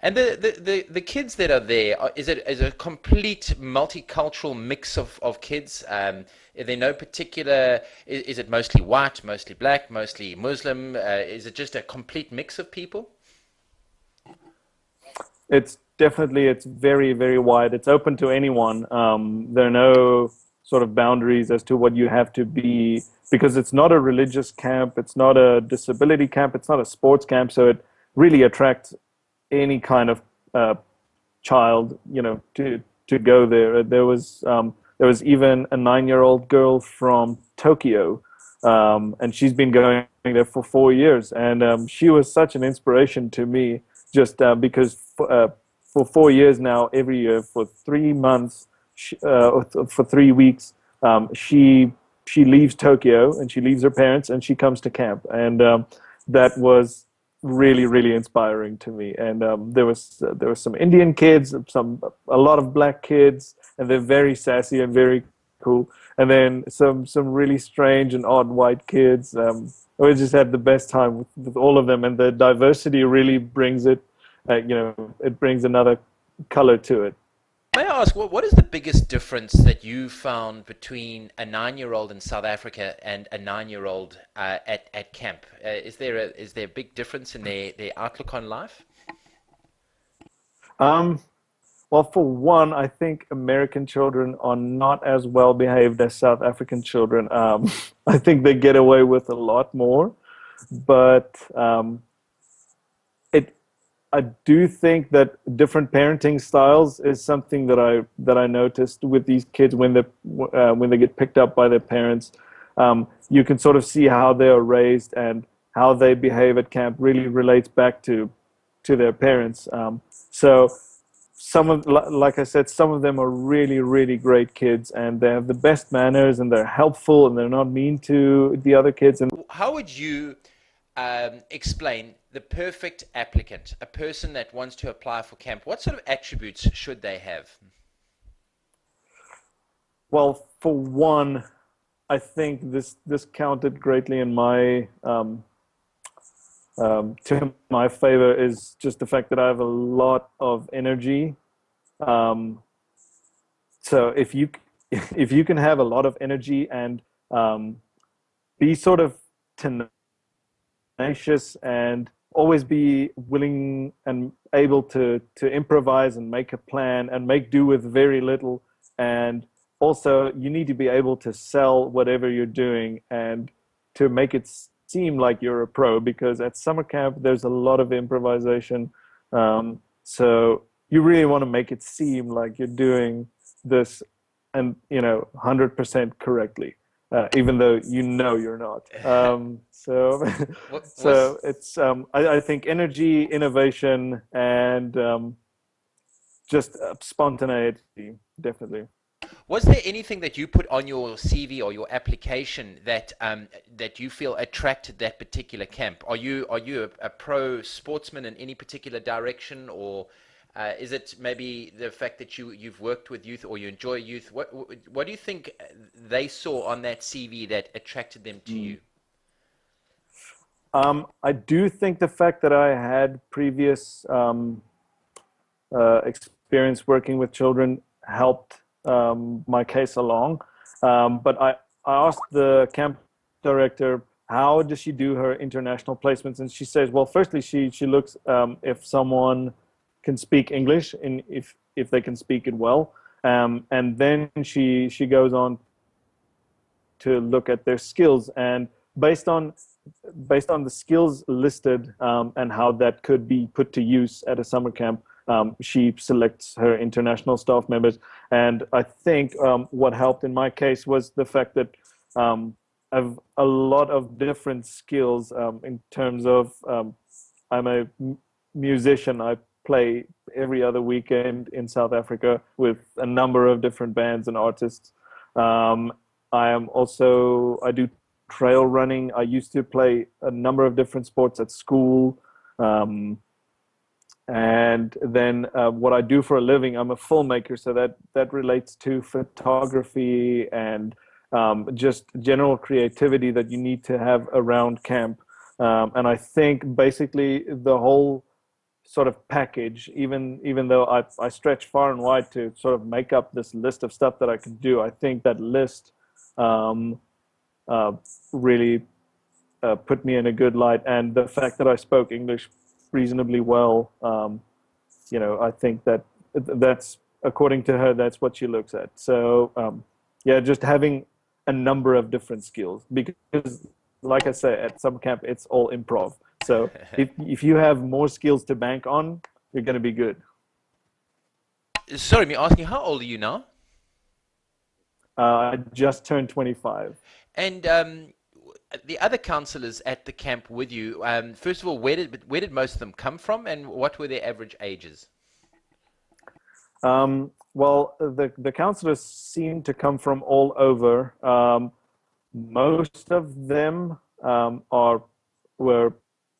And the kids that are there, is it a complete multicultural mix of kids? Are there no particular, is it mostly white, mostly black, mostly Muslim? Is it just a complete mix of people? It's definitely, it's very, very wide. It's open to anyone. There are no sort of boundaries as to what you have to be, because it's not a religious camp, it's not a disability camp, it's not a sports camp. So it really attracts any kind of child, to go there. There was even a 9-year-old girl from Tokyo, and she's been going there for 4 years, and she was such an inspiration to me, just because for 4 years now, every year for 3 months, for 3 weeks, she leaves Tokyo and she leaves her parents and she comes to camp, and that was really, really inspiring to me. And there was some Indian kids, a lot of black kids, and they're very sassy and very cool. And then some really strange and odd white kids. We just had the best time with all of them, and the diversity really brings it. It brings another color to it. May I ask, what is the biggest difference that you found between a 9-year-old in South Africa and a 9-year-old at camp? Is there a big difference in their outlook on life? Um, Well, for one, I think American children are not as well behaved as South African children. I think they get away with a lot more, but it. I do think that different parenting styles is something that I noticed with these kids when they get picked up by their parents. You can sort of see how they are raised, and how they behave at camp really relates back to their parents. So like I said, some of them are really, really great kids, and they have the best manners, and they're helpful, and they're not mean to the other kids. And How would you explain the perfect applicant, a person that wants to apply for camp? What sort of attributes should they have? well, for one, I think this counted greatly in my to my favor, is just the fact that I have a lot of energy. Um, so if you can have a lot of energy and um, be sort of tenacious, and always be willing and able to improvise and make a plan and make do with very little, and also you need to be able to sell whatever you're doing, and to make it seem like you're a pro, because at summer camp there's a lot of improvisation. So you really want to make it seem like you're doing this, and 100% correctly, even though you're not. What was So it's I think energy, innovation, and just spontaneity, definitely. Was there anything that you put on your CV or your application that you feel attracted that particular camp? Are you a pro sportsman in any particular direction, or is it maybe the fact that you've worked with youth or you enjoy youth? What do you think they saw on that CV that attracted them to Mm. you? I do think the fact that I had previous experience working with children helped my case along. But I asked the camp director, how does she do her international placements? And she says, well, firstly, she looks if someone can speak English, and if they can speak it well. And then she goes on to look at their skills, and based on based on the skills listed, and how that could be put to use at a summer camp, she selects her international staff members. And I think what helped in my case was the fact that I have a lot of different skills, in terms of I'm a musician. I play every other weekend in South Africa with a number of different bands and artists. Um, I do trail running. I used to play a number of different sports at school. Um, and then what I do for a living, I'm a filmmaker, so that relates to photography and just general creativity that you need to have around camp. And I think basically the whole sort of package, even though I stretch far and wide to sort of make up this list of stuff that I can do. I think that list um, really put me in a good light, and the fact that I spoke English reasonably well, I think that's, according to her, that's what she looks at. So yeah, just having a number of different skills, because like I say, at summer camp it's all improv. So if you have more skills to bank on, you're going to be good. Sorry, me asking, how old are you now? I just turned 25. And the other counselors at the camp with you, first of all, where did most of them come from, and what were their average ages? Well, the counselors seem to come from all over. Most of them were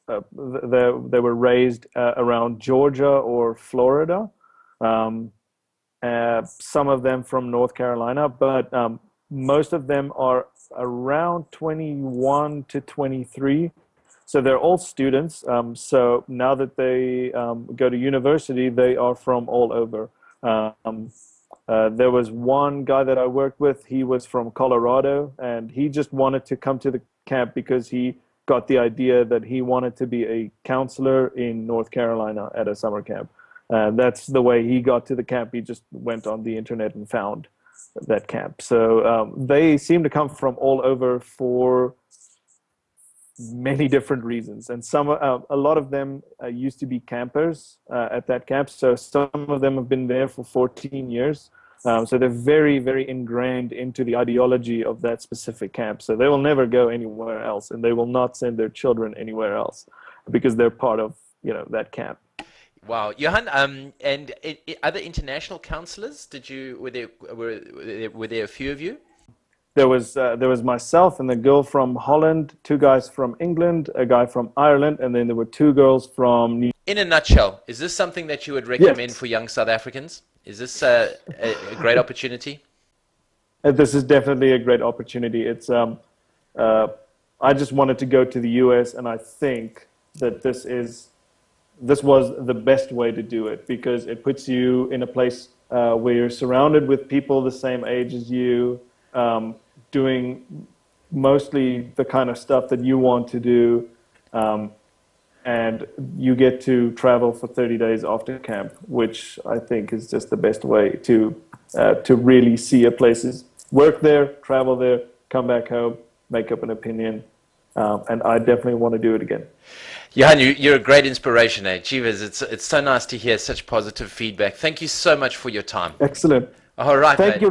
they were raised around Georgia or Florida. Some of them from North Carolina, but most of them are around 21 to 23. So they're all students. So now that they go to university, they are from all over. There was one guy that I worked with. He was from Colorado, and he just wanted to come to the camp because he got the idea that he wanted to be a counselor in North Carolina at a summer camp. That's the way he got to the camp. He just went on the internet and found that camp. So they seem to come from all over for many different reasons, and a lot of them used to be campers at that camp. So some of them have been there for 14 years. So they're very, very ingrained into the ideology of that specific camp. So they will never go anywhere else, and they will not send their children anywhere else because they're part of that camp. Wow, Johan, and other international counselors, were there a few of you? There was myself and the girl from Holland, two guys from England, a guy from Ireland, and then there were two girls from New. In a nutshell, is this something that you would recommend Yes. for young South Africans? Is this a great opportunity? This is definitely a great opportunity. It's I just wanted to go to the US, and I think that this was the best way to do it, because it puts you in a place where you're surrounded with people the same age as you, doing mostly the kind of stuff that you want to do, and you get to travel for 30 days after camp, which I think is just the best way to really see a place. Work there, travel there, come back home, make up an opinion, and I definitely want to do it again. Johan, you're a great inspiration, eh? Jeeves, it's so nice to hear such positive feedback. Thank you so much for your time. Excellent. All right, Thank mate. you.